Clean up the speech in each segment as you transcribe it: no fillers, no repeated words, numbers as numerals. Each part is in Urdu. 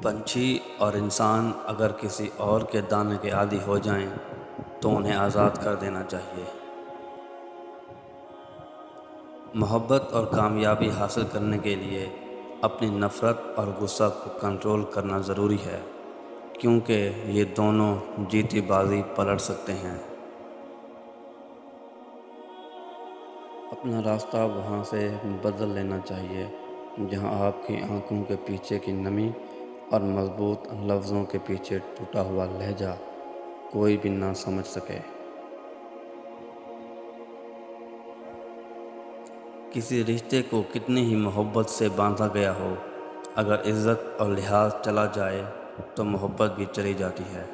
پنچھی اور انسان اگر کسی اور کے دانے کے عادی ہو جائیں تو انہیں آزاد کر دینا چاہیے۔ محبت اور کامیابی حاصل کرنے کے لیے اپنی نفرت اور غصہ کو کنٹرول کرنا ضروری ہے، کیونکہ یہ دونوں جیتی بازی پلٹ سکتے ہیں۔ اپنا راستہ وہاں سے بدل لینا چاہیے جہاں آپ کی آنکھوں کے پیچھے کی نمی اور مضبوط لفظوں کے پیچھے ٹوٹا ہوا لہجہ کوئی بھی نہ سمجھ سکے۔ کسی رشتے کو کتنی ہی محبت سے باندھا گیا ہو، اگر عزت اور لحاظ چلا جائے تو محبت بھی چلی جاتی ہے۔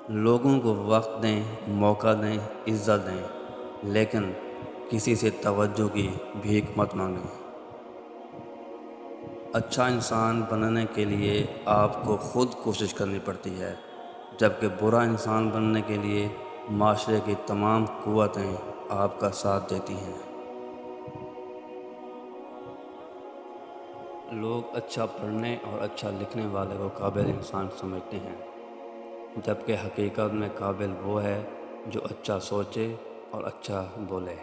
لوگوں کو وقت دیں، موقع دیں، عزت دیں، لیکن کسی سے توجہ کی بھیک مت مانگیں۔ اچھا انسان بننے کے لیے آپ کو خود کوشش کرنی پڑتی ہے، جبکہ برا انسان بننے کے لیے معاشرے کی تمام قوتیں آپ کا ساتھ دیتی ہیں۔ لوگ اچھا پڑھنے اور اچھا لکھنے والے کو قابل انسان سمجھتے ہیں، جبکہ حقیقت میں قابل وہ ہے جو اچھا سوچے اور اچھا بولے۔